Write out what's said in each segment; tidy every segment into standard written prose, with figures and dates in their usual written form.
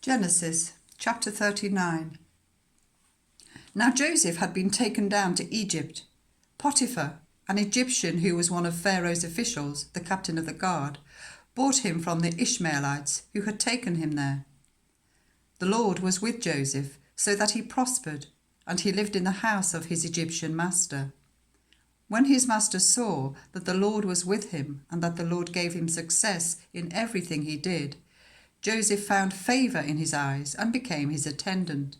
Genesis chapter 39. Now Joseph had been taken down to Egypt. Potiphar, an Egyptian who was one of Pharaoh's officials, the captain of the guard, bought him from the Ishmaelites who had taken him there. The Lord was with Joseph, so that he prospered, and he lived in the house of his Egyptian master. When his master saw that the Lord was with him, and that the Lord gave him success in everything he did, Joseph found favour in his eyes and became his attendant.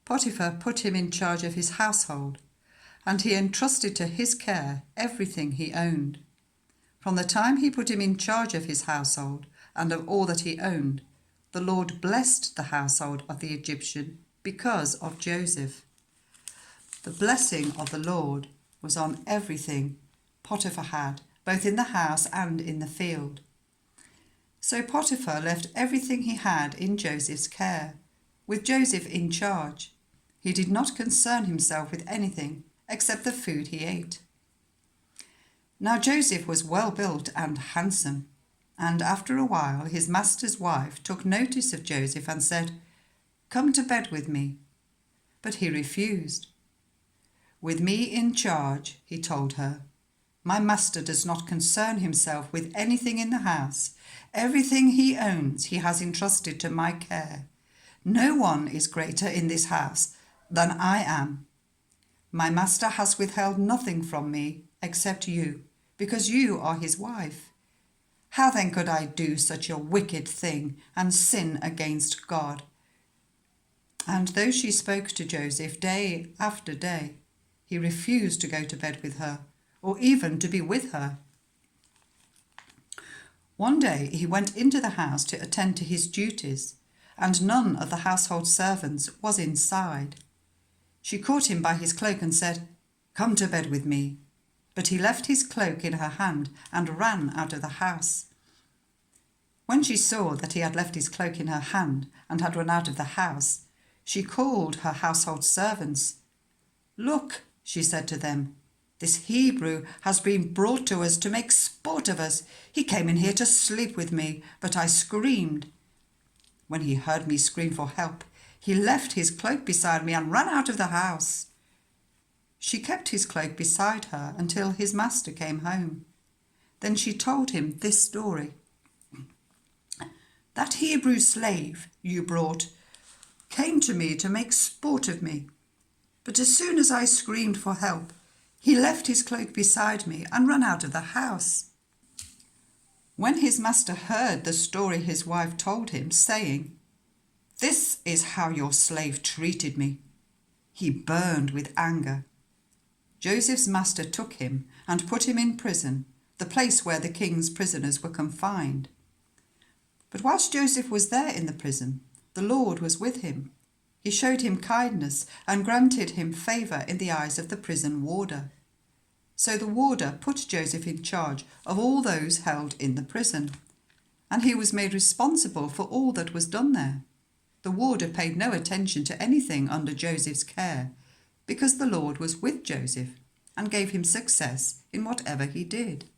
Potiphar put him in charge of his household, and he entrusted to his care everything he owned. From the time he put him in charge of his household and of all that he owned, the Lord blessed the household of the Egyptian because of Joseph. The blessing of the Lord was on everything Potiphar had, both in the house and in the field. So Potiphar left everything he had in Joseph's care, with Joseph in charge. He did not concern himself with anything except the food he ate. Now Joseph was well built and handsome, and after a while his master's wife took notice of Joseph and said, "Come to bed with me." But he refused. "With me in charge," he told her, "my master does not concern himself with anything in the house. Everything he owns he has entrusted to my care. No one is greater in this house than I am. My master has withheld nothing from me except you, because you are his wife. How then could I do such a wicked thing and sin against God?" And though she spoke to Joseph day after day, he refused to go to bed with her, or even to be with her. One day he went into the house to attend to his duties, and none of the household servants was inside. She caught him by his cloak and said, "Come to bed with me." But he left his cloak in her hand and ran out of the house. When she saw that he had left his cloak in her hand and had run out of the house, she called her household servants. "Look," she said to them, "this Hebrew has been brought to us to make sport of us. He came in here to sleep with me, but I screamed. When he heard me scream for help, he left his cloak beside me and ran out of the house." She kept his cloak beside her until his master came home. Then she told him this story. "That Hebrew slave you brought came to me to make sport of me, but as soon as I screamed for help, he left his cloak beside me and ran out of the house." When his master heard the story his wife told him, saying, "This is how your slave treated me," he burned with anger. Joseph's master took him and put him in prison, the place where the king's prisoners were confined. But whilst Joseph was there in the prison, the Lord was with him. He showed him kindness and granted him favour in the eyes of the prison warder. So the warder put Joseph in charge of all those held in the prison, and he was made responsible for all that was done there. The warder paid no attention to anything under Joseph's care, because the Lord was with Joseph and gave him success in whatever he did.